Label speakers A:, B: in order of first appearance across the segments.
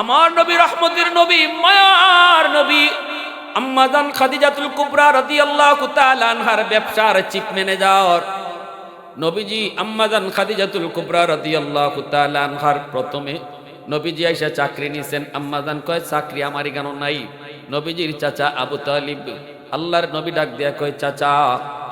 A: আমার নবী রহমতের নবী, মায়ার নবী আম্মা জান খাদিজাতুল কুবরা রাদিয়াল্লাহু তাআলা আনহার ব্যবসার চিফ ম্যানেজার নবীজি। আম্মা জান খাদিজাতুল কুবরা রাদিয়াল্লাহু তাআলা আনহার প্রথমে নবীজি আইসা চাকরি নিছেন। আম্মা জান কয় চাকরি আমারই কেন নাই? নবীজির চাচা আবু তালিব আল্লাহর নবী ডাক দিয়া কয়, চাচা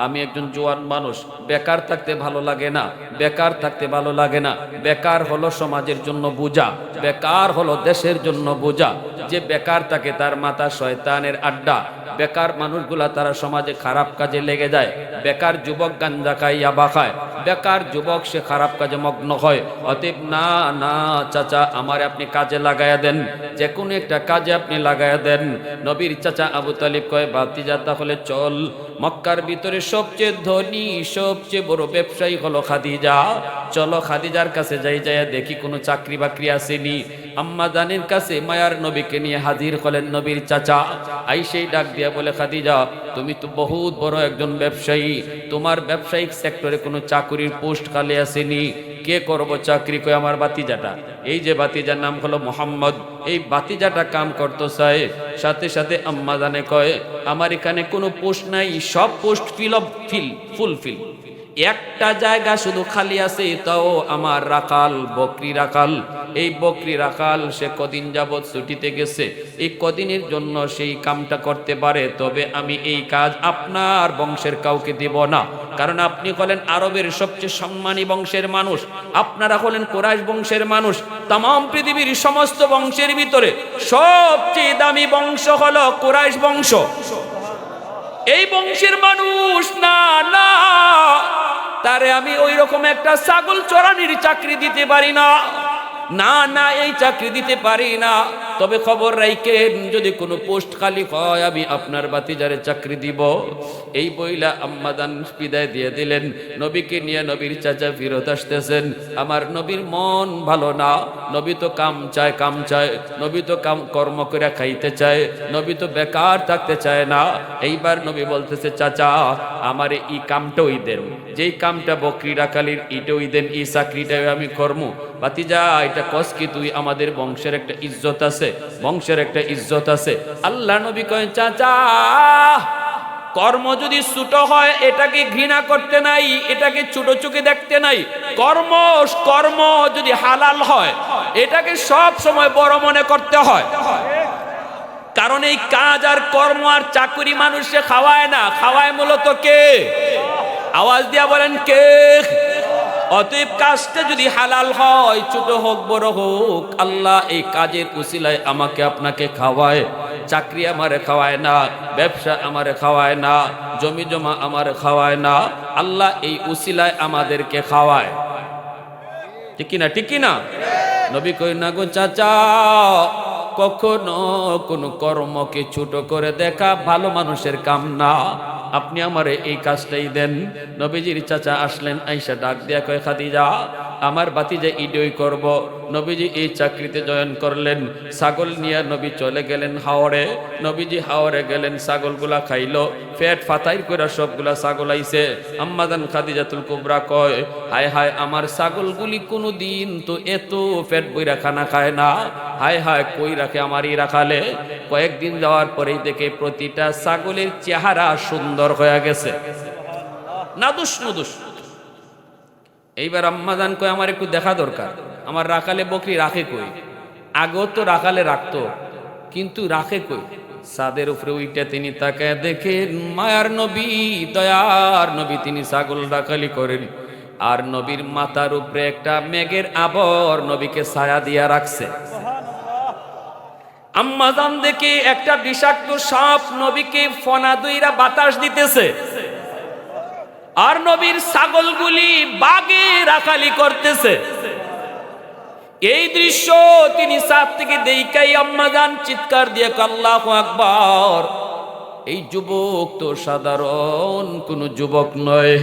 A: আমি একজন জোয়ান মানুষ, বেকার থাকতে ভালো লাগে না, বেকার থাকতে ভালো লাগে না। বেকার হলো সমাজের জন্য বোঝা, বেকার হলো দেশের জন্য বোঝা। যে বেকার থাকে তার মাথা শয়তানের আড্ডা। বেকার মানুষগুলা তারা সমাজে খারাপ কাজে লেগে যায়। বেকার যুবক গাঞ্জা খায়, ইয়াবা খায়, বেকার যুবক সে খারাপ কাজে মগ্ন হয়। অতএব না না চাচা, আমারে আপনি কাজে লাগাইয়া দেন, যে কোনো একটা কাজে আপনি লাগাইয়া দেন। নবীর চাচা আবু তালিব কয়, ভাতিজা তাহলে চল, মক্কার ভিতরে সবচেয়ে ধনী সবচেয়ে বড় ব্যবসায়ী হলো খাদিজা, চলো খাদিজার কাছে যাই, যাইয়া দেখি কোনো চাকরি বাকরি আসেনি। আম্মা জানের কাছে মায়ার নবীকে নিয়ে হাজির হলেন নবীর চাচা। আইসেই ডাক দিয়া বলে, খাদিজা তুমি তো বহুত বড় একজন ব্যবসায়ী, তোমার ব্যবসায়িক সেক্টরে কোনো চাকরির পোস্ট খালি আসেনি, কে করবো চাকরি? কয় আমার বাতিজাটা, এই যে বাতিজার নাম হলো মোহাম্মদ, এই বাতিজাটা কাম করতে চায়। সাথে সাথে আম্মা জানে কয়, আমার এখানে কোনো পোস্ট নাই, সব পোস্ট ফুলফিল। একটা জায়গা শুধু খালি আছে, তাও আমার রাখাল, বকরি রাখাল। এই বকরি রাখাল সে কদিন যাবৎ ছুটিতে গেছে, এই কদিনের জন্য সেই কামটা করতে পারে। তবে আমি এই কাজ আপনার বংশের কাউকে দেব না, কারণ আপনি হলেন আরবের সবচেয়ে সম্মানী বংশের মানুষ, আপনারা হলেন কুরাইশ বংশের মানুষ। তাম পৃথিবীর সমস্ত বংশের ভিতরে সবচেয়ে দামি বংশ হলো কুরাইশ বংশ। এই বংশের মানুষ না না, তারে আমি ওই রকম একটা ছাগল চড়ানির চাকরি দিতে পারি না, না না এই চাকরি দিতে পারি না। তবে খবর রাখেন, যদি কোনো পোস্ট খালি হয় আমি আপনার বাতিজারে চাকরি দিব। এই বইলা আম্মাদান বিদায় দিয়ে দিলেন। নবীকে নিয়ে নবীর চাচা ফিরত আসতেছেন। আমার নবীর মন ভালো না, নবী তো কাম চায়, নবী তো কাম কর্ম করে খাইতে চায়, নবী তো বেকার থাকতে চায় না। এইবার নবী বলতেছে, চাচা আমার এই কামটা ওই দেন, যেই কামটা বকরি রাখালির ইটা ওই দেন, এই চাকরিটাই আমি কর্ম। বাতিজা এটা কস কি, তুই আমাদের বংশের একটা ইজ্জত আছে, বংশের একটা ইজ্জত আছে। আল্লাহ নবী কয়, চাচা কর্ম যদি ছোট হয় এটাকে ঘৃণা করতে নাই, এটাকে ছোট চোখে দেখতে নাই। কর্ম যদি হালাল হয় এটাকে সব সময় বড় মনে করতে হয়। কারণ এই কাজ আর কর্ম আর চাকুরি মানুষে খাওয়ায় না, খাওয়ায় মূলত কে? আওয়াজ দিয়া বলেন কে? অতএব কাজটা যদি হালাল হয়, ছোট হোক বড় হোক, আল্লাহ এই কাজের উসিলায় আমাকে আপনাকে খাওয়ায়। চাকরি আমারে খাওয়ায় না, ব্যবসা আমারে খাওয়ায় না, জমি জমা আমারে খাওয়ায় না, আল্লাহ এই উসিলায় আমাদেরকে খাওয়ায়। ঠিক না? ঠিক না? নবী কই না গো চাচা, কখনো কোনো কর্মকে ছোট করে দেখা ভালো মানুষের কাম না, আপনি আমারে এই কাজটাই দেন। নবীজির চাচা আসলেন, আইসা ডাক দিয়া কয়, খাদিজা আমার বাতিজা ইডই করব। নবীজি এই চাকরিতে জয়েন করলেন। ছাগল নিয়ে নবী চলে গেলেন হাওড়ে। নবীজি হাওড়ে গেলেন, ছাগলগুলা খাইলো, পেট ফাতাই করে সবগুলা ছাগল আইছে। আম্মাজান খাদিজাতুল কুবরা কয়, হায় হায় আমার ছাগলগুলি কোনো দিন তো এত পেট বইরা খানা খায় না, হায় হায় কই রাখে আমারই রাখালে। কয়েকদিন যাওয়ার পরেই দেখে প্রতিটা ছাগলের চেহারা সুন্দর হয়ে গেছে, নাদুস নুদুস। এইবার আম্মাজান কয়, আমার একটু দেখা দরকার, আমার রাখালে বকরি রাখে কই? আগেও তো রাখালে রাখতো, কিন্তু রাখে কই? ছাদের উপরে উইটা তিনি তাকায় দেখেন মায়ার নবী, দয়ার নবী, তিনি ছাগল রাখালি করেন। আর নবীর মাথার উপরে একটা মেঘের আবর নবীকে ছায়া দিয়া রাখছে। আম্মাজান দেখে একটা বিষাক্ত সাপ নবীকে ফনা দইরা বাতাস দিতেছে, আর নবীর ছাগলগুলি বাগে রাখালি করতেছে। এই দৃশ্য তিনি ছাদ থেকে দেখাই আম্মাজান চিৎকার দিয়ে আল্লাহু আকবার। এই যুবক তো সাধারণ কোন যুবক নয়,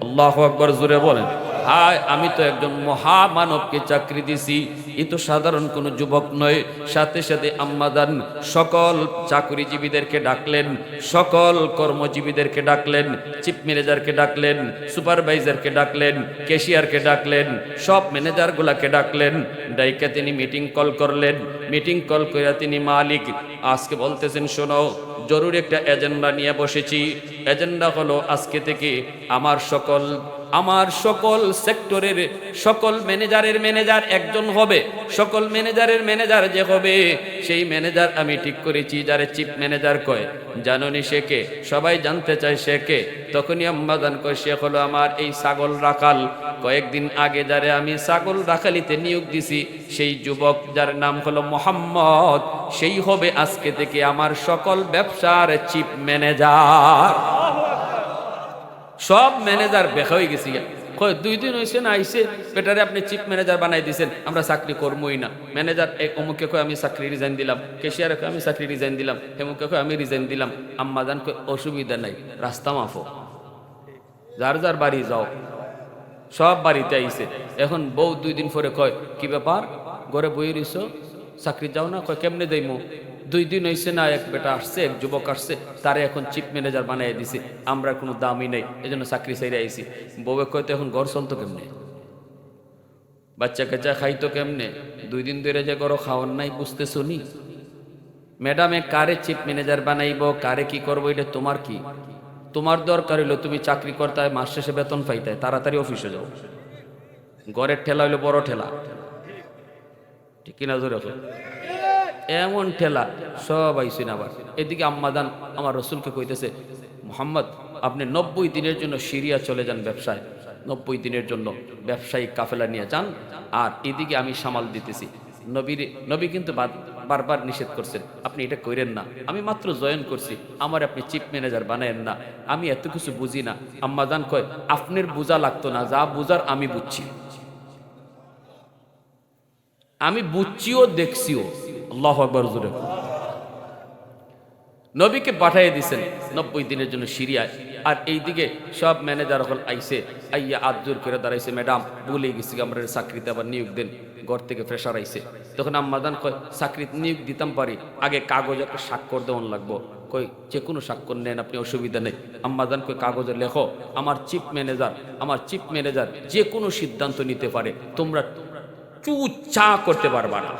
A: আল্লাহু আকবার জোরে বলেন। হায় আমি তো একজন মহামানবকে চাকরি দিছি, এ তো সাধারণ কোনো যুবক নয়। সাথে সাথে আম্মাজান সকল চাকরিজীবীদেরকে ডাকলেন, সকল কর্মজীবীদেরকে ডাকলেন, চিফ ম্যানেজারকে ডাকলেন, সুপারভাইজারকে ডাকলেন, ক্যাশিয়ারকে ডাকলেন, সব ম্যানেজারগুলাকে ডাকলেন। ডাইকা তিনি মিটিং কল করলেন। মিটিং কল করে তিনি মালিক আজকে বলতেছেন, শোনো, জরুরি একটা এজেন্ডা নিয়ে বসেছি। এজেন্ডা হলো আজকে থেকে আমার সকল সেক্টরের সকল ম্যানেজারের ম্যানেজার একজন হবে। সকল ম্যানেজারের ম্যানেজার যে হবে সেই ম্যানেজার আমি ঠিক করেছি, যারে চিফ ম্যানেজার কয়। জানুনি সে কে? সবাই জানতে চায় সে কে। তখনই আম্মাজান কয়, সে হলো আমার এই ছাগল রাখাল। কয়েকদিন আগে যারে আমি ছাগল রাখালিতে নিয়োগ দিছি সেই যুবক যার নাম হলো মোহাম্মদ, সেই হবে আজকে থেকে আমার সকল ব্যবসার চিফ ম্যানেজার। সব ম্যানেজার বেখা হয়ে গেছি। কয় 2 দিন হয়েছে না আইসে, বেটারে আপনি চিফ ম্যানেজার বানাই দিয়েছেন, আমরা চাকরি করবোই না। ম্যানেজার অমুকে কয় আমি চাকরি রিজাইন দিলাম, ক্যাশিয়ারে কয় আমি চাকরি রিজাইন দিলাম, হেমুকে কয় আমি রিজাইন দিলাম। আম্মাজান কয় অসুবিধা নাই, রাস্তা মাফো, যার যার বাড়ি যাও। সব বাড়িতে আইসে। এখন বউ 2 দিন পরে কয়, কি ব্যাপার ঘরে বই রইছ, চাকরি যাও না? কয় কেমনে যাইমু, 2 দিন হয়েছে না, এক বেটা আসছে, এক যুবক আসছে, তারে এখন চিফ ম্যানেজার বানাই দিছে, আমরা কোনো দামই নেই, এই জন্য চাকরি চাইরে আইছি। বউয়ে কয়তো এখন ঘর চলতো কেমনে, বাচ্চা কাচ্চা খাইতো কেমনে, 2 দিন ধরে যে ঘর খাওয়ার নাই, বুঝতেছো নি? ম্যাডামে কারে চিফ ম্যানেজার বানাইব, কারে কি করবো, এটা তোমার কি? তোমার দরকার হইলো তুমি চাকরি করতে হয়, মাস শেষে বেতন পাইতে হয়, তাড়াতাড়ি অফিসে যাও। ঘরের ঠেলা হইলো বড় ঠেলা, ঠিক কিনা জোরে? এমন ঠেলা সব আইসেন। আবার এদিকে আম্মাদান আমার রসুলকে কইতেছে, মোহাম্মদ আপনি 90 দিনের জন্য সিরিয়া চলে যান ব্যবসায়, 90 দিনের জন্য ব্যবসায়িক কাফেলা নিয়ে যান, আর এদিকে আমি সামাল দিতেছি। নবী কিন্তু বারবার নিষেধ করছেন, আপনি এটা কইরেন না, আমি মাত্র জয়েন করছি, আমার আপনি চিফ ম্যানেজার বানায়েন না, আমি এত কিছু বুঝি না। আম্মাদান কয়, আপনার বোঝা লাগতো না, যা বুঝার আমি বুঝছি, আমি বুঝছিও দেখছিও। আল্লাহু আকবার জোরে। নবীকে পাঠিয়ে দিয়েছেন 90 দিনের জন্য সিরিয়ায়, আর এইদিকে সব ম্যানেজার হল আইসে, আইয়া আদজোর করে দাঁড়াইছে, ম্যাডাম বলে গেছি আমরা চাকরিতে আবার নিয়োগ দেন। ঘর থেকে ফ্রেশার আইসে। তখন আম্মাদান কয়, চাকরিতে নিয়োগ দিতাম পারি, আগে কাগজ একটা স্বাক্ষর দেওয়ান লাগবো। কই যে কোনো স্বাক্ষর নেন আপনি, অসুবিধা নেই। আম্মাদান কই, কাগজে লেখো আমার চিফ ম্যানেজার যে কোনো সিদ্ধান্ত নিতে পারে, তোমরা চু চা করতে পারবা না,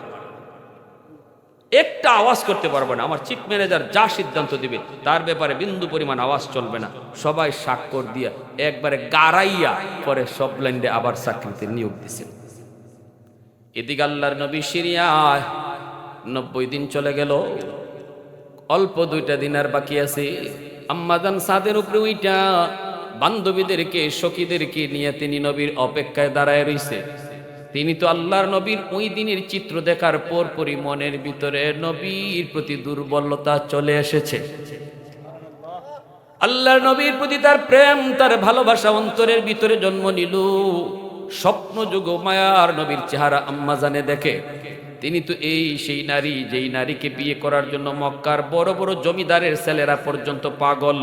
A: একটা আওয়াজ করতে পারবে না। আমার চিফ ম্যানেজার যা সিদ্ধান্ত দিবে তার ব্যাপারে বিন্দু পরিমাণ আওয়াজ চলবে না। সবাই স্বাক্ষর দিয়া একবারে গারাইয়া পরে সব লাইনে আবার চাকরিতে নিয়োগ দিয়েছেন। এদিকে আল্লাহর নবী সিরিয়ায় 90 দিন চলে গেল, অল্প 2টা দিন আর বাকি আছে। আম্মাজান ছাদের উপরে উইটা বান্ধবীদেরকে সখীদেরকে নিয়ে তিনি নবীর অপেক্ষায় দাঁড়ায় রইছে। তিনি তো আল্লাহর নবীর ওই দিনের চিত্র দেখার পরপরই মনের ভিতরে নবীর প্রতি দুর্বলতা চলে এসেছে। আল্লাহর নবীর প্রতি তার প্রেম, তার ভালোবাসা অন্তরের ভিতরে জন্ম নিল। স্বপ্ন যুগ মায়ার নবীর চেহারা আম্মাজানে দেখে। তিনি তো সেই নারী, যেই নারীকে বিয়ে করার জন্য মক্কার বড় বড় জমিদারের ছেলেরা পর্যন্ত পাগল,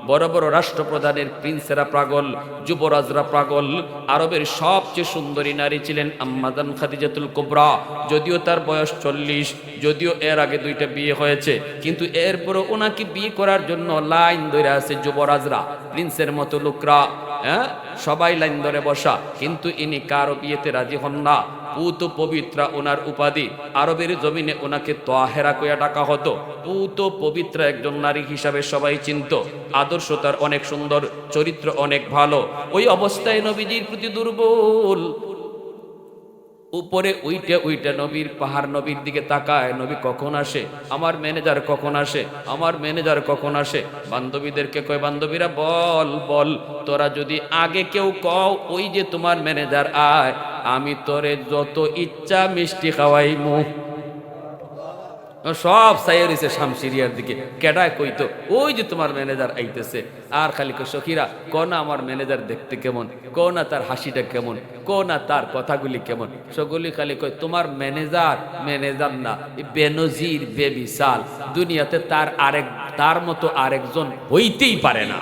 A: বড় বড় রাষ্ট্রপ্রধানের প্রিন্সেরা পাগল, যুবরাজরা পাগল। আরবের সবচেয়ে সুন্দরী নারী ছিলেন আম্মাজান খাদিজাতুল কুবরা। যদিও তার বয়স 40, যদিও এর আগে 2টা বিয়ে হয়েছে, কিন্তু এরপরও ওনাকে বিয়ে করার জন্য লাইন ধরে আছে যুবরাজরা, প্রিন্সের মতো লোকরা। সবাই লাইন ধরে বসা, কিন্তু ইনি কারো বিয়েতে রাজি হন না। পুত পবিত্রা ওনার উপাধি। আরবের জমিনে ওনাকে তাহেরা কইয়া ডাকা হতো। পুত পবিত্রা একজন নারী হিসাবে সবাই চিনত। আদর্শ তার অনেক সুন্দর, চরিত্র অনেক ভালো। ওই অবস্থায় নবীজির প্রতি দুর্বল। উপরে উইটা নবীর পাহাড় নবীর দিকে তাকায়, নবী কখন আসে, আমার ম্যানেজার কখন আসে, আমার ম্যানেজার কখন আসে। বান্ধবীদেরকে কয়, বান্ধবীরা বল তোরা যদি আগে কেউ কও ওই যে তোমার ম্যানেজার আয়, আমি তোরে যত ইচ্ছা মিষ্টি খাওয়াইমু। সব চাইয়া রয়েছে শামসিরিয়ার দিকে, কেডায় কইতো ওই যে তোমার ম্যানেজার আইতেছে। আর খালি কই, সখীরা কোনা আমার ম্যানেজার দেখতে কেমন, কোনা তার হাসিটা কেমন, কোনা তার কথাগুলি কেমন। সগুলি খালি কই তোমার ম্যানেজার না, বেনজির বেবিসাল, দুনিয়াতে তার মতো আরেকজন হইতেই পারে না।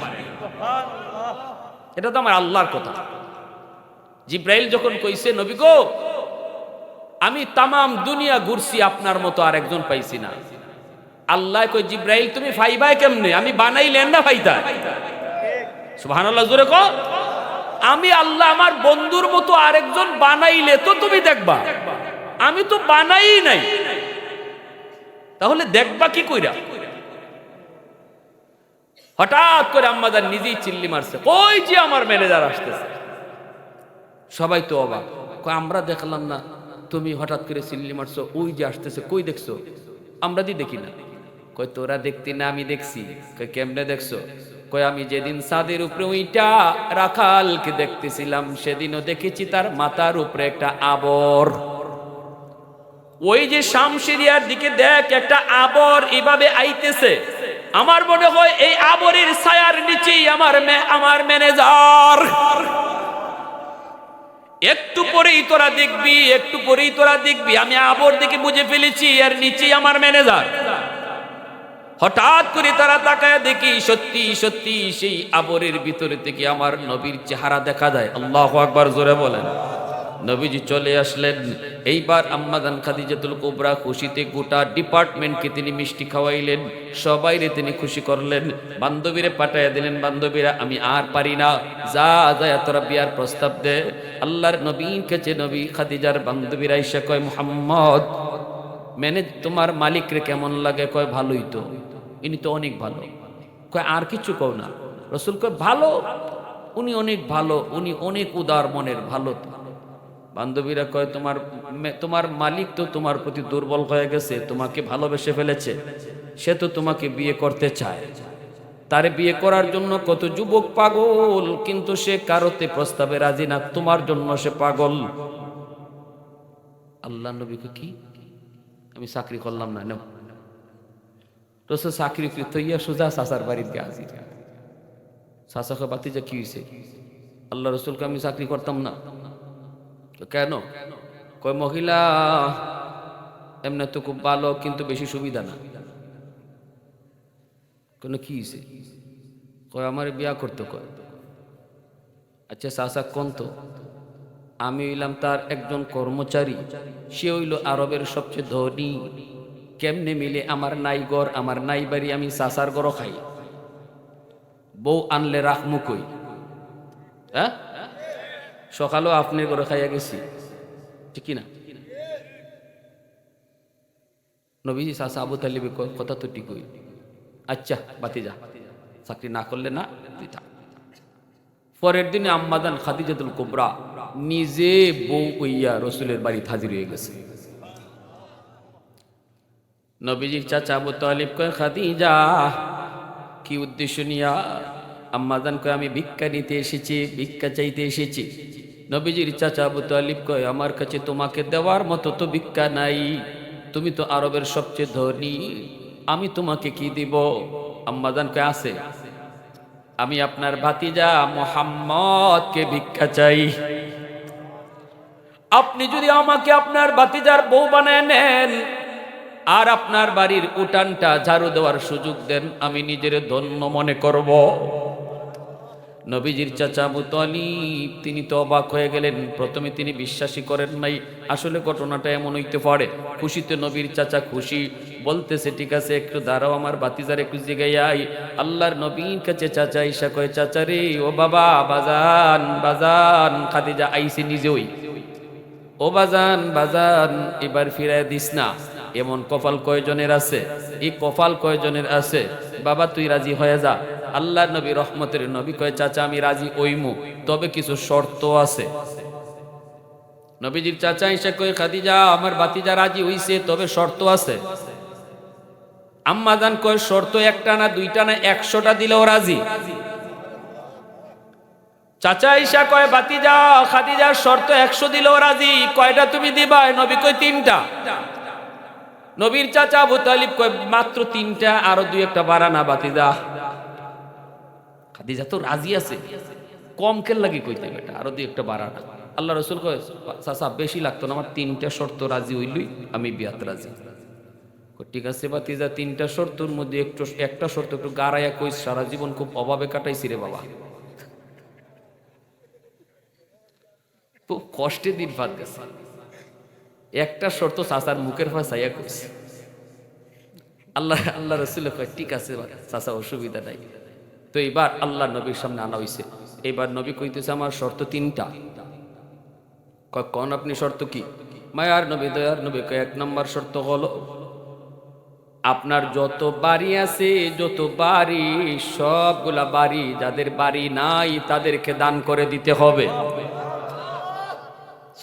A: এটা তো আমার আল্লাহর কথা। জিব্রাইল যখন কইছে নবী গো আমি তামাম দুনিয়া ঘুরছি আপনার মতো আর একজন পাইছি না। আল্লাহ কই জিব্রাইল তুমি ফাইবাই কেমনে? আমি বানাইলেন না ফাইতা। সুবহানাল্লাহ, জোরে কও। আমি আল্লাহ আমার বন্ধুর মতো আরেকজন বানাইলে তো তুমি দেখবা, আমি তো বানাই নাই, তাহলে দেখবা কি কইরা? হঠাৎ করে আম্মাজান নিজেই চিল্লি মারছে, ওই যে আমার ম্যানেজার আসতেছে। সবাই তো অবাক, কই আমরা দেখলাম না, তুমি হঠাৎ করে চিল্লি মারছো, ওই যে আসতেছে, কই দেখছো? আমরা দি দেখি না। কই তোরা দেখতি না, আমি দেখছি। কই কেমনে দেখছো? কই আমি যেদিন ছাদের উপরে ওইটা রাখালকে দেখতেছিলাম, সেদিনও দেখেছি তার মাথার উপরে একটা আবর। ওই যে শামশিরিয়ার দিকে দেখ, একটা আবর এভাবে আইতেছে। আমার মনে হয় এই আবরের ছায়ার নিচেই আমার ম্যানেজার। একটু পরেই তোরা দেখবি, একটু পরেই তোরা দেখবি, আমি আবর দেখে বুঝে ফেলেছি এর নিচেই আমার ম্যানেজার। হঠাৎ করে তারা তাকায় দেখি সত্যি সত্যি সেই আবরের ভিতরে থেকে আমার নবীর চেহারা দেখা যায়। আল্লাহু আকবার, জোরে বলেন। নবীজি চলে আসলেন। এইবার আম্মাজান খাদিজাতুল কুবরা খুশিতে গোটা ডিপার্টমেন্টকে তিনি মিষ্টি খাওয়াইলেন, সবাইরে তিনি খুশি করলেন। বান্ধবীরে পাঠাইয়া দিলেন, বান্ধবীরা আমি আর পারি না, যা যা তোরা বিয়ার প্রস্তাব দে। আল্লাহর নবীর কাছে নবী খাদিজার বান্ধবীরা এসে কয়, মুহাম্মদ তোমার মালিকরে কেমন লাগে? কয় ভালোই তো, ইনি তো অনেক ভালো। কয় আর কিছু কও না? রাসূল কয় ভালো, উনি অনেক ভালো, উনি অনেক উদার মনের, ভালো। বান্ধবীরা কয় তোমার মালিক তো তোমার প্রতি দুর্বল হয়ে গেছে, তোমাকে ভালোবেসে ফেলেছে, সে তো তোমাকে বিয়ে করতে চায়। তারে বিয়ে করার জন্য কত যুবক পাগল, কিন্তু সে কারোতে প্রস্তাবে রাজি না, তোমার জন্য সে পাগল। আল্লাহ নবীকে কি আমি চাকরি করলাম না? নাও রসুল চাকরি তৈয়া সোজা চাচার বাড়ির গে হাজির। চাচাকে বাতিজা কি হয়েছে? আল্লাহ রসুলকে আমি চাকরি করতাম না। কেন? কয় মহিলা এমনি তো খুব ভালো, কিন্তু বেশি সুবিধা না। কেন, কি হয়েছে? কয় আমার বিয়া করতে। কয় আচ্ছা চাচা কোন তো? আমি হইলাম তার একজন কর্মচারী, সে হইল আরবের সবচেয়ে ধনী। কেমনে মিলে? আমার নাই ঘর, আমার নাই বাড়ি, আমি চাচার ঘরও খাই। বউ আনলে রাখমু কই? হ্যাঁ, সকালেও আপনি ঘরে খাইয়া গেছি, ঠিক কিনা? নবীজি চাচা আবু তালিবে কথা তো ঠিকই। আচ্ছা বাতি যা, চাকরি না করলে না, তুই থাক। পরের দিনে আম্মাজান খাদিজাতুল কুবরা নিজে বউ হইয়া রসুলের বাড়ি হাজির হয়ে গেছে। নবীজির চাচা আবু তালিব কয়, খাদিজা কি উদ্দেশ্য নিয়া? আম্মাজান কয়, আমি ভিক্ষা নিতে এসেছি, ভিক্ষা চাইতে এসেছি। নবীজির চাচা আবু তালিব কয়, আমার কাছে তোমাকে দেওয়ার মতো তো ভিক্ষা নাই, তুমি তো আরবের সবচেয়ে ধনী, আমি তোমাকে কি দিব? আম্মাজান কয়, আছে, আমি আপনার ভাতিজা মুহাম্মদকে ভিক্ষা চাই। আপনি যদি আমাকে আপনার ভাতিজার বউ বানায় নেন আর আপনার বাড়ির উঠানটা ঝাড়ু দেওয়ার সুযোগ দেন, আমি নিজের ধন্য মনে করব। নবীজির চাচা আবু তালিব তিনি তো অবাক হয়ে গেলেন। প্রথমে তিনি বিশ্বাসই করেন নাই। আসলে ঘটনাটা এমন হইতে পারে। খুশিতে নবীর চাচা খুশি, বলতেছে ঠিক আছে একটু দাঁড়াও, আমার বাতিজার একটু জিগাইয়াই। আল্লাহর নবীর কাছে চাচা ঈশা কয়, চাচা রে, ও বাবা, বাজান বাজান, খাদিজা আইসি নিজেই। ও বাজান বাজান, এবার ফিরায় দিস না। এমন কপাল কয়জনের আছে? এই কপাল কয়জনের আছে? বাবা তুই রাজি হয়ে যা। আল্লাহ নবী রহমতের নবী কয়, চাচা আমি রাজি ওইমু, তবে কিছু শর্ত আছে। নবীজির চাচা এসে কয়, খাদিজা আমার ভাতিজা রাজি হইছে, তবে শর্ত আছে। আম্মাজান কয়, শর্ত একটা না, দুইটা না, 100টা দিলেও রাজি। চাচা ঈশা কয়, ভাতিজা খাদিজার শর্ত 100 দিলেও রাজি, কয়টা তুমি দিবা? নবী কয়, 3টা। নবীর চাচা আবু তালিব কয়, মাত্র 3টা, আরো 2-1টা বাড়ানা ভাতিজা। খাদিজা তো রাজি আছে, কম কেন লাগি কইতে বেটা, আরো 2-1টা বাড়ানা। আল্লাহ রাসূল কয়, চাচা বেশি লাগতো না, আমার 3টা শর্ত রাজি হইলই আমি বিয়াত রাজি। ঠিক আছে ভাতিজা, 3টা শর্তের মধ্যে একটা শর্ত একটু গাড়াইয়া কই, সারা জীবন খুব অভাবে কাটাইছি রে বাবা। খুব কষ্টে দিন পার গেছে। একটা শর্ত চাচার মুখের ফাঁস চাইয়া কইছে। আল্লাহ রসুল কয় ঠিক আছে চাচা, অসুবিধা নাই। তো এইবার আল্লাহ নবীর সামনে আনা হইছে। এইবার নবী কইতেছে আমার শর্ত তিনটা। কয় কোন আপনি শর্ত কি? মায়ার নবী দয়ার নবী কয় এক নম্বর শর্ত হলো আপনার যত বাড়ি আছে, যত বাড়ি, সবগুলা বাড়ি যাদের বাড়ি নাই তাদেরকে দান করে দিতে হবে।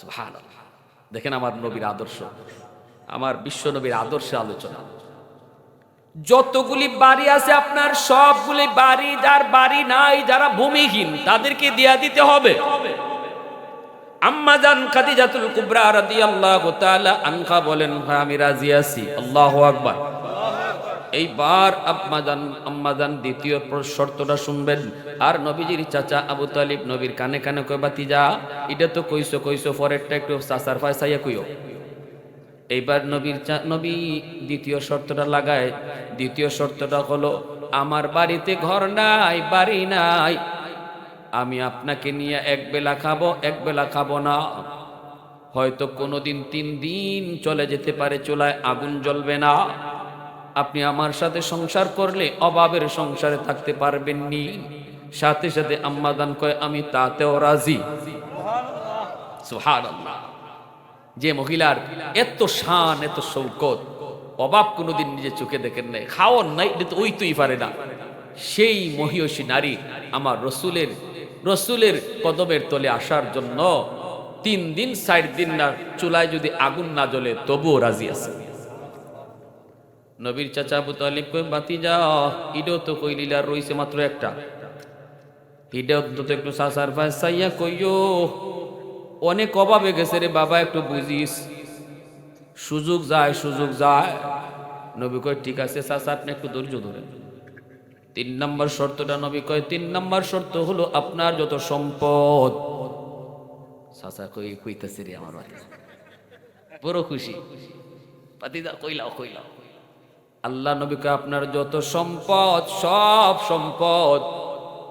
A: সুবহানাল্লাহ। দেখেন আমার নবীর আদর্শ, আমার বিশ্ব নবীর আদর্শে আলোচনা। যতগুলি বাড়ি আছে আপনার সবগুলি বাড়ি, যার বাড়ি নাই, যারা ভূমিহীন, তাদেরকে দিয়া দিতে হবে। আম্মা জান খাদিজাতুল কুবরা রাদিয়াল্লাহু তাআলা আনহা বলেন, ভাই আমি রাজি আছি। আল্লাহু আকবার। এইবার আম্মা জান দ্বিতীয় শর্তটা শুনবেন। আর নবীজির চাচা আবু তালিব নবীর কানে কানে কয়, বাতিজা এটা তো কইছো পরেরটা একটু চাচার ফায়সাইয়া কইও। এইবার নবী দ্বিতীয় শর্তটা লাগায়। দ্বিতীয় শর্তটা হলো আমার বাড়িতে ঘর নাই, বাড়ি নাই, আমি আপনাকে নিয়ে এক বেলা খাবো না। হয়তো কোনোদিন 3 দিন চলে যেতে পারে, চুলায় আগুন জ্বলবে না। আপনি আমার সাথে সংসার করলে অভাবের সংসারে থাকতে পারবেন নি। সাথে সাথে আম্মা জান কয় আমি তাতেও রাজি। সুবহানাল্লাহ। যে মহিলার এত শান, এত শৌকত, অভাব কোনোদিন নিজে চোখে দেখেন নাই, খাওয়ার নাই, এটা তো ওই তুই পারে না, সেই মহিয়সী নারী আমার রসুলের কদমের তলে আসার জন্য 3 দিন 4 দিন না চুলায় যদি আগুন না জ্বলে তবুও রাজি আছে। নবীর চাচা আবু তালিব কই, বাতিজা ইডো তো কইলিলার রইছে মাত্র একটা, ইডো তো একটু চাচার ফায়সাইয়া কইও, অনেক অভাবে গেছে রে বাবা, একটু বুঝিস, সুযোগ যায়। নবী কয় ঠিক আছে চাচা, আপনি একটু ধৈর্য ধরেন। 3 নম্বর শর্তটা নবী কয়, 3 নম্বর শর্ত হলো আপনার যত সম্পদ। চাচা কইতাছে রে আমার বাড়ি, বড় খুশি। পাতিদা কইলাও। আল্লাহ নবী কয় আপনার যত সম্পদ, সব সম্পদ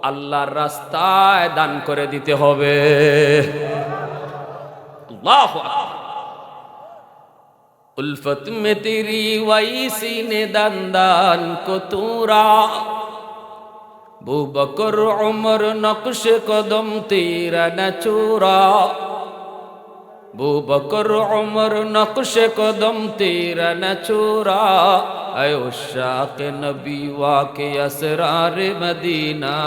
A: আল্লাহর রাস্তায় দান করে দিতে হবে। আল্লাহু আকবার। উলফত মে তেরি ওয়াইসি নে দান কো তুরা, বু বকর উমর নকশ কদম তেরা ন চুরা, বু বকর উমর নকশ কদম তেরা ন চুরা, আয় উশাক নবী ওয়াকে আসরার মদিনা,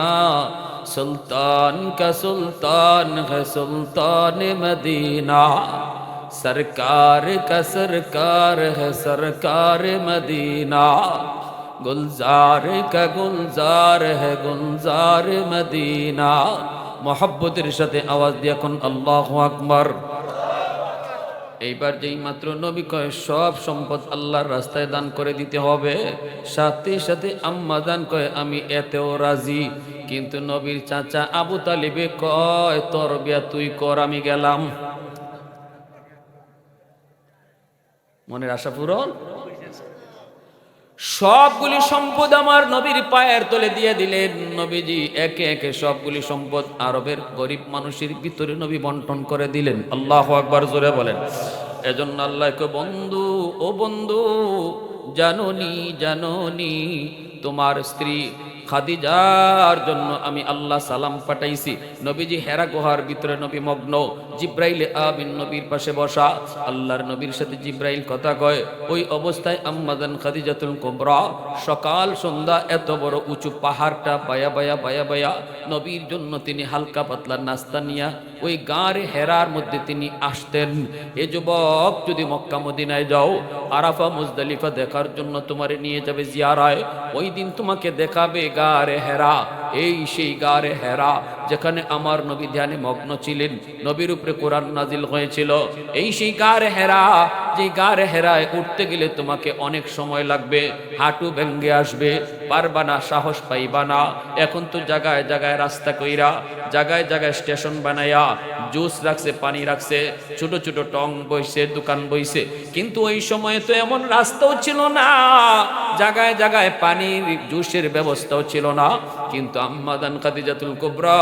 A: সুলতান কা সুলতান है सुल्तान मदीना, सरकार का सरकार है सरकार मदीना, गुलजार का गुलजार है गुलजार मदीना। मोहब्बतेर साथे आवाज দিয়ে এখন আল্লাহু আকবার। এইবার যেই মাত্র নবী কয় সব সম্পদ আল্লাহর রাস্তায় দান করে দিতে হবে, সাথে সাথে আম্মা জান কয় আমি এতেও রাজি। কিন্তু নবীর চাচা আবু তালিবে কয় তোর বিয়া তুই কর, আমি গেলাম। মনের আশা পূরণ। সবগুলি সম্পদ আমার নবীর পায়ের তলে দিয়ে দিলেন। নবীজি একে একে সবগুলি সম্পদ আরবের গরিব মানুষের ভিতরে নবী বন্টন করে দিলেন। আল্লাহু আকবার, জোরে বলেন। এজন্য আল্লাহ কয়, বন্ধু ও বন্ধু, জানোনি তোমার স্ত্রী খাদিজার জন্য আমি আল্লাহ সালাম পাঠাইছি। নবীজি হেরা গুহার ভিতরে নবী মগ্ন, জিব্রাইল আমিন নবীর পাশে বসা, আল্লাহর নবীর সাথে জিব্রাইল কথা কয়। ওই অবস্থায় আম্মা জান খাদিজাতুল কুবরা সকাল সন্ধ্যা এত বড় উঁচু পাহাড়টা বায়া নবীর জন্য তিনি হালকা পাতলা নাস্তা নিয়া ওই গাঁরে হেরার মধ্যে তিনি আসতেন। এ যুবক, যদি মক্কা মদিনায় যাও, আরাফা মুজদালিফা দেখার জন্য তোমারে নিয়ে যাবে জিয়ারায়, ওই দিন তোমাকে দেখাবে গারে হেরা। এই সেই গারে হেরা যেখানে আমার নবী ধ্যানে মগ্ন ছিলেন, নবীর উপরে কোরআন নাজিল হয়েছিল। এই সেই গারে হেরা যে গাড়ে হেরায় উঠতে গেলে তোমাকে অনেক সময় লাগবে, হাঁটু ভেঙ্গে আসবে, পারবা না, সাহস পাইবা না। এখন তো জায়গায় জায়গায় রাস্তা কইরা, জায়গায় জায়গায় স্টেশন বানাইয়া জুস রাখছে, পানি রাখছে, ছোট ছোট টং বইছে, দোকান বইছে। কিন্তু ওই সময় তো এমন রাস্তাও ছিল না, জায়গায় জায়গায় পানির জুসের ব্যবস্থাও ছিল না। কিন্তু আম্মা জান খাদিজাতুল কুবরা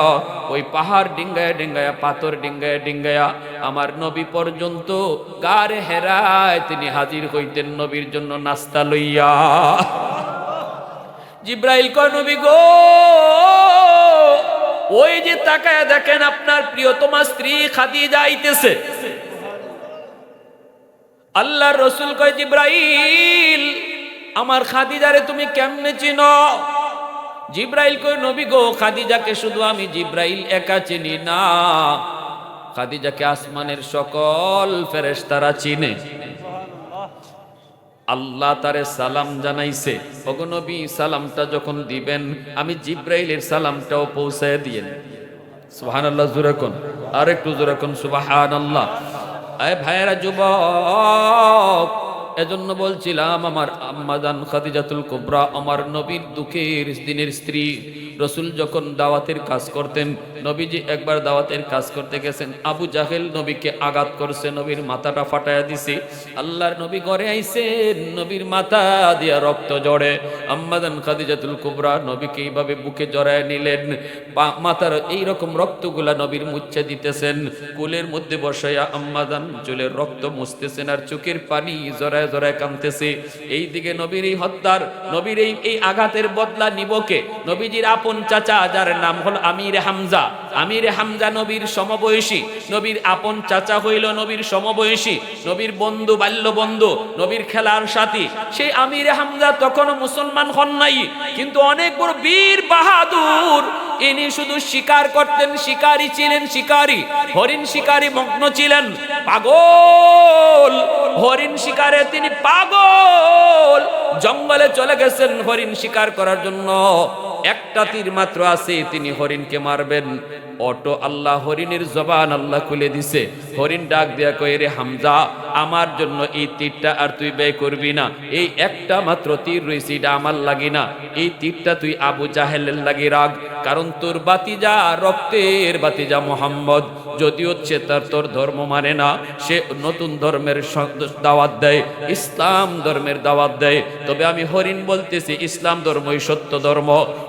A: ওই পাহাড় ডিঙ্গায়া ডিঙ্গায়া, পাথর ডিঙ্গায়া ডিঙ্গায়া আমার নবী পর্যন্ত গারে হেরায় তিনি হাজির হইতেন নবীর জন্য নাস্তা লইয়া। জিব্রাইল কয়, নবী গো, ওই যে তাকায় দেখেন আপনার প্রিয়তমা স্ত্রী খাদিজা আইতেছে। আল্লাহর রাসূল কয়, জিব্রাইল, আমার খাদিজারে তুমি কেমনে চিনো? জিব্রাইল কয়, নবী গো, খাদিজাকে শুধু আমি জিব্রাইল একা চিনি না, খাদিজাকে আসমানের সকল ফেরেশতারা চিনে। আল্লাহ তারে সালাম জানাইছে। ওগো নবী, সালামটা যখন দিবেন আমি জিব্রাইলের সালামটাও পৌঁছায় দিয়েন। সুবহানাল্লাহ, জোরে কোন, আর একটু জোরে কোন সুবহানাল্লাহ। আয় ভাইয়েরা, যুবক, এজন্য বলছিলাম আমার আম্মা জান খাদিজাতুল কুবরা আমার নবীর দুঃখের দিনের স্ত্রী। রসুল যখন দাওয়াতের কাজ করতেন, নবীজি একবার দাওয়াতের কাজ করতে গেছেন, আবু জাহেল নবীকে আঘাত করছে, নবীর মাথাটা ফাটাইয়া দিছে। আল্লাহর নবী ঘরে আইছেন, নবীর মাথা দিয়া রক্ত জড়ে। আম্মা জান খাদিজাতুল কুবরা নবীকে এইভাবে বুকে জড়ায় নিলেন, মাথার এইরকম রক্তগুলা নবীর মুছে দিতেছেন। কুলের মধ্যে বসাইয়া আম্মা জান চুলের রক্ত মুছতেছেন আর চোখের পানি জড়ায় জড়ায় কাঁদতেছে। এইদিকে নবীর এই হত্যার, নবীর এই আঘাতের বদলা নিবকে নবীজির আপন চাচা, যার নাম হল আমির হামজা। আমির হামজা নবীর সমবয়সী, নবীর আপন চাচা হইল নবীর সমবয়সী, নবীর বন্ধু, বাল্য বন্ধু, নবীর খেলার সাথী। সেই আমির হামজা তখনও মুসলমান হন নাই, কিন্তু অনেক বড় বীর বাহাদুর। ইনি শুধু শিকার করতেন, শিকারী ছিলেন, শিকারী, হরিণ শিকারী মগ্ন ছিলেন, পাগল হরিণ শিকারে তিনি পাগল। জঙ্গলে চলে গেছেন হরিণ শিকার করার জন্য। একটা তীর মাত্র আছে, তিনি হরিণকে মারবেন। অটো আল্লাহ হরিণের জবান আল্লাহ খুলে দিছে। হরিণ ডাক দিয়া কয়, রে হামজা, আমার জন্য এই তীরটা আর তুই ব্যয় করবি না। এই একটা মাত্র তীর রয়েছে, এটা আমার লাগি না, এই তীরটা তুই আবু জাহেলের লাগি রাখ। কারণ তোর বাতিজা, রক্তের বাতিজা মোহাম্মদ, যদিও সে তোর ধর্ম মানে না, সে নতুন ধর্মের দাওয়াত দেয়, ইসলাম ধর্মের দাওয়াত দেয়। তবে আমি হরিণ বলতেছি, ইসলাম ধর্ম ওই সত্য ধর্ম,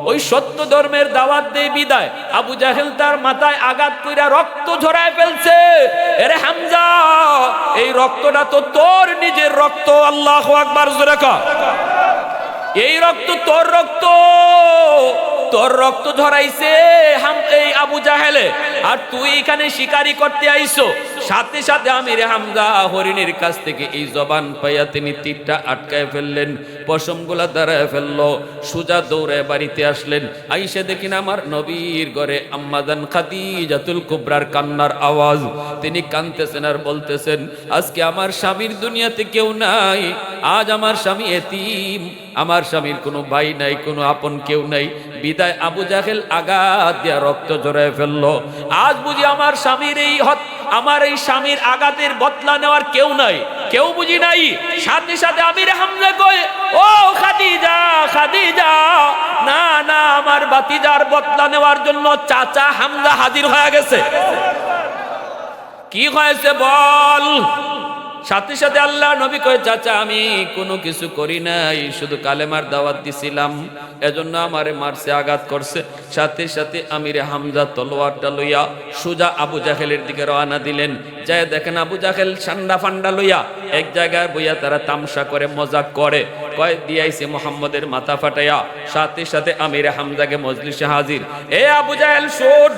A: ওই সত্য ধর্মের দাওয়াত দেয় বিদায় আবু জাহেল তার মাথায় আঘাত কইরা রক্ত ঝরায় ফেলছে। এরে হামজা, এই রক্তটা তো তোর নিজের রক্ত। আল্লাহু আকবার, জোরে কর। এই রক্ত তোর রক্ত, তোর রক্ত ঝরাইছে এই আবু জাহেলে, আর তুই এখানে শিকারি করতে আইছো। সাথে সাথে আমির হামজা হরিণের কাছ থেকে এই জবান পাইয়া তিনি তীরটা আটকায় ফেললেন, পশমগুলা দাঁড়ায় ফেললো, সুজা দৌড়ে বাড়িতে আসলেন। আইসা দেখেন আমার নবীর ঘরে আম্মা জান খাদিজাতুল কুবরার কান্নার আওয়াজ। তিনি কাঁদতেছেন আর বলতেছেন, আজকে আমার স্বামীর দুনিয়াতে কেউ নাই, আজ আমার স্বামী এতিম, আমার স্বামীর কোনো ভাই নাই, কোনো আপন কেউ নাই। বিদায় আবু জাহেল আঘাত দিয়া রক্ত ঝরায় ফেললো। আজ বুঝি আমার স্বামীর আমার এই স্বামীর আঘাতের বদলা নেওয়ার কেউ নাই, কেউ বুঝি নাই। সাথে সাথে আমির হামজা কয়, ও খাদিজা, খাদিজা, না না, আমার বাতিজার বদলা নেওয়ার জন্য চাচা হামজা হাজির হয়ে গেছে। কি হয়েছে বল? সাথে সাথে আল্লাহ নবী কয়, চাচা আমি কোনো কিছু করি নাই, শুধু কালেমার দাওয়াত দিছিলাম, এজন্য আমারে মারছে, আঘাত করছে। সাথে সাথে আমিরে হামজা তলোয়ারটা লইয়া সোজা আবু জাহেলের দিকে রওনা দিলেন। যায় দেখেন আবু জাহেল ঠান্ডা ফান্ডা লইয়া এক জায়গায় বইয়া তারা তামসা করে, মজাক করে, কয় দিয়াইছে মোহাম্মদের মাথা ফাটাইয়া। সাথে সাথে আমিরে হামজাকে মজলিসে হাজির। এ আবু জাহেল শোন,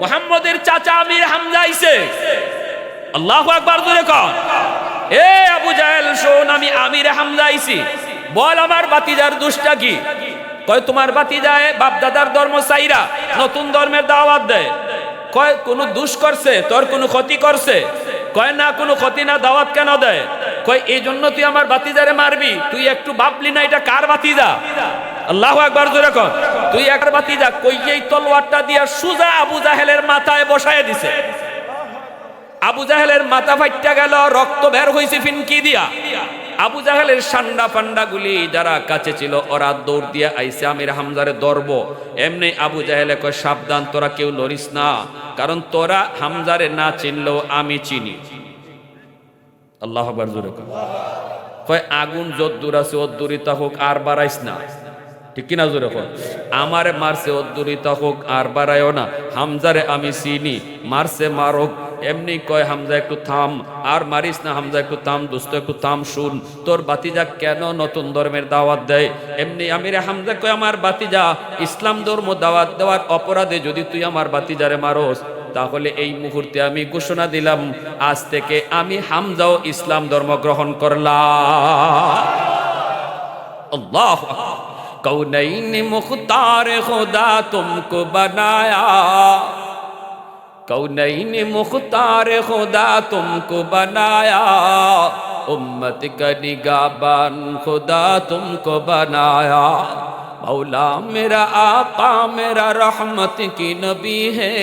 A: মোহাম্মদের চাচা আমির হামজা আইছে। আল্লাহু আকবার, জোরে কর। এ আবু জাহেল শোন, আমি আমির হামজা আইছি, বল আমার বাতিজার দোষটা কি? কয় তোমার বাতিজায় বাপ দাদার ধর্ম চাইরা নতুন ধর্মের দাওয়াত দেয়। কয় কোনো দোষ করছে, তোর কোনো ক্ষতি করছে? কয় না, কোনো ক্ষতি না, দাওয়াত কেন দেয়? কয় এই জন্য তুই আমার বাতিজারে মারবি? তুই একটু ভাবলি না এটা কার বাতিজা? আল্লাহু আকবার, জোরে কর। তুই একবার বাতিজা কই, এই তলোয়ারটা দিয়া সুজা আবু জাহেলের মাথায় বসায় দিছে। আবু জাহেলের মাথা ফাইটটা গেল, রক্ত বের হয়েছে ফিনকি দিয়া। আবু জাহেলের সান্ডা ফান্ডা গুলি যারা কাছে ছিল ওরা দৌড় দিয়ে আইসে আমির হামজারে ধরব। এমনি আবু জাহেলে কয় সাবধান, তোরা কেউ লড়িস না, কারণ তোরা হামজারে না চিনলেও আমি চিনি। আল্লাহু আকবার জোরে কয় আগুন যদ্দূর আছে অদ্দূরিতা হোক, আর বাড়াইস না, ঠিক কিনা জোরে কয়। আমারে মারছে অদ্দূরিতা হোক, আর বাড়াইও না, হামজারে আমি চিনি, মারছে মারক। এমনি কয় হামজা একটু থাম, আর মারিস না, হামজা একটু থাম, দোস্ত একটু থাম, শুন তোর বাতিজা কেন নতুন ধর্মের দাওয়াত দেয়। এমনি আমিরে হামজা কয় আমার বাতিজা ইসলাম ধর্ম দাওয়াত দেওয়ার অপরাধে যদি তুই আমার বাতিজারে মারোস, তাহলে এই মুহূর্তে আমি ঘোষণা দিলাম আজ থেকে আমি হামজাও ইসলাম ধর্ম গ্রহণ করলাম। আল্লাহু আকবার। কৌনৈন মুখতার খুদা তুমকো বানায়া, कौनैन मुख्तार खुदा तुमको बनाया, उम्मत का निगाहबान खुदा तुमको बनाया। मौला मेरा आका मेरा रहमत की नबी है,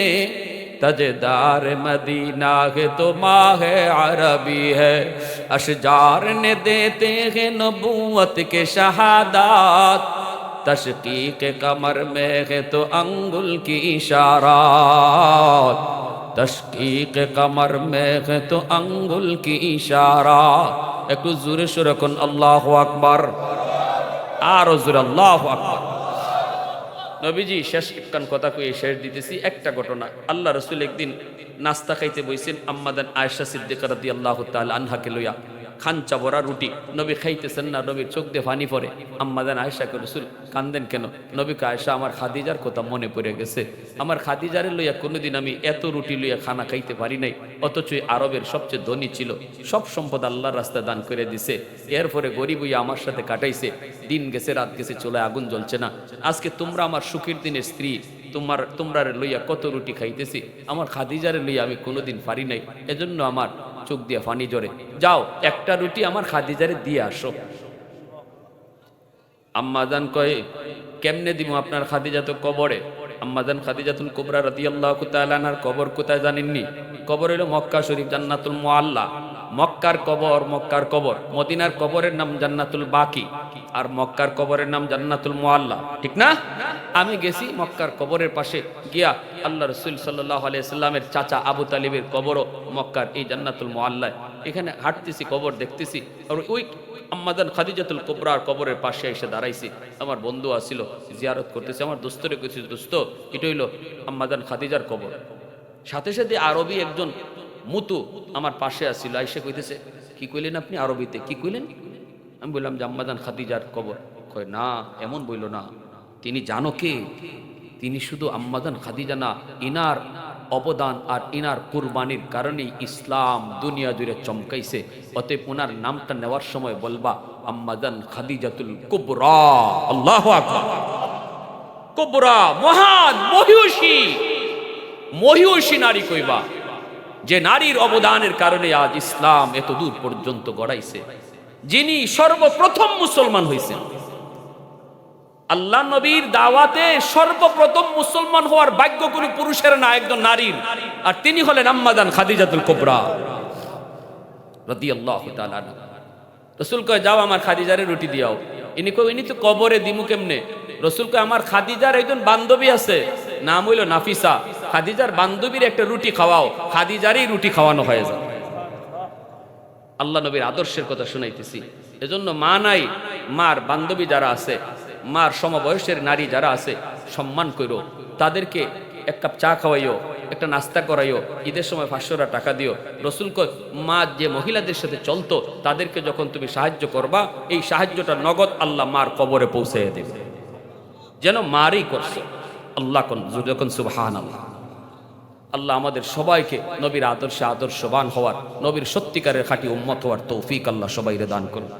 A: तजदार मदीना है तो माह अरबी है। अशजार ने देते हैं नबूवत के शहादात, तशकीक कमर में है तो अंगुल की इशारात, तशकीक कमर में है तो अंगुल की इशारात। একটু জোরে সোরে কোন আল্লাহু আকবার, আর জোরে আল্লাহু আকবার। নবীজি শেষ একখান কথা কই শেষ দিতেছি। একটা ঘটনা, আল্লাহ রাসূল একদিন নাস্তা খাইতে বইছেন আম্মাদান আয়েশা সিদ্দিকা রাদিয়াল্লাহু তাআলা আনহাকে লইয়া। খাঞ্চা ভরা রুটি, নবী খাইতেছেন না, নবীর চোখ দিয়ে পানি পড়ে। আম্মাদান আয়েশাকে রাসূল কান্দেন কেন? নবীকে আয়েশা আমার খাদিজার কথা মনে পড়ে গেছে, আমার খাদিজারে লইয়া কোনোদিন আমি এত রুটি লইয়া খানা খাইতে পারি নাই, অথচ আরবের সবচেয়ে ধনী ছিল, সব সম্পদ আল্লাহর রাস্তায় দান করে দিছে, এরপরে গরিব হইয়া আমার সাথে কাটাইছে, দিন গেছে রাত গেছে, চলে আগুন জ্বলছে না। আজকে তোমরা আমার সুখের দিনের স্ত্রী, তোমরা লইয়া কত রুটি খাইতেছি, আমার খাদিজারে লইয়া আমি কোনোদিন পারি নাই, এজন্য আমার চোখ দিয়ে পানি জড়ে। যাও একটা রুটি আমার খাদিজারে দিয়ে আসো। আম্মাজান কয় কেমনে দিব, আপনার খাদিজা তো কবরে। আম্মাজান খাদিজাতুল কুবরা রাদিয়াল্লাহু তাআলা আনহার কবর কোথায় জানেননি? কবর হলো মক্কা শরীফ, জান্নাতুল মুআল্লা। মক্কার কবর, মদিনার কবরের নাম জান্নাতুল বাকি, আর মক্কার কবরের নাম জান্নাতুল মুআল্লা, ঠিক না? আমি গেছি মক্কার কবরের পাশে গিয়া, আল্লাহ রাসূল সাল্লাল্লাহু আলাইহি সাল্লামের চাচা আবু তালিবের কবরও মক্কার এই জান্নাতুল মুআল্লায়। এখানে হাঁটতেছি, কবর দেখতেছি, আর ওই আম্মাজান খাদিজাতুল কুবরার কবরের পাশে এসে দাঁড়াইছি। আমার বন্ধু আসিল, জিয়ারত করতেছে, আমার দোস্তরে কইছি দোস্ত এটা হইল আম্মাজান খাদিজার কবর। সাথে সাথে আরবি একজন মুতু আমার পাশে আসিল, আইসা কইতেছে কি কইলেন আপনি? আরবিতে কি কইলেন? আমি বললাম যে আম্মাজান খাদিজার কবর। কয় না, এমন বইল না, তিনি জানো কে? তিনি শুধু আম্মাজান খাদিজা না, ইনার অবদান আর ইনার কুরবানির কারণেই ইসলাম দুনিয়া জুড়ে চমকাইছে। অতএব ওনার নামটা নেওয়ার সময় বলবা আম্মাজান খাদিজাতুল কুবরা। আল্লাহু আকবার। কুবরা মহান মহিষী নারী কইবা, যে নারীর অবদানের কারণে আজ ইসলাম এত দূর পর্যন্ত গড়াইছে, যিনি সর্বপ্রথম মুসলমান হয়েছেন। আল্লাহ নবীর দাওয়াতে সর্বপ্রথম মুসলমান হওয়ার ভাগ্য কোনো পুরুষের না, একজন নারীর, আর তিনি হলেন আম্মাজান খাদিজাতুল কুবরা রাদিয়াল্লাহু তাআলা আনহা। রাসূল কয় যাও আমার খাদিজারে রুটি দিয়াও। ইনি কই ইনি তো কবরে দিমু কেমনে? রাসূল কয় আমার খাদিজার একজন বান্ধবী আছে, নাম হইল নাফিসা, খাদিজার বান্ধবীর একটা রুটি খাওয়াও, খাদিজারই রুটি খাওয়ানো হয়ে যায়। আল্লাহ নবীর আদর্শের কথা শুনাইতেছি। এজন্য মা নাই, মার বান্ধবী যারা আছে, মার সমবয়সের নারী যারা আছে, সম্মান করো, তাদেরকে এক কাপ চা খাওয়াইও, একটা নাস্তা করাইও, ঈদের সময় 500 টাকা দিও। রাসূল কয় মা যে মহিলাদের সাথে চলতো তাদেরকে যখন তুমি সাহায্য করবা, এই সাহায্যটা নগদ আল্লাহ মার কবরে পৌঁছে দেবে, যেন মারই করছে। আল্লাহ যখন সুবহানাল্লাহ। আল্লাহ আমাদের সবাইকে নবীর আদর্শে আদর্শবান হওয়ার, নবীর সত্যিকারের খাঁটি উম্মত হওয়ার তৌফিক আল্লাহ সবাইরে দান করুন।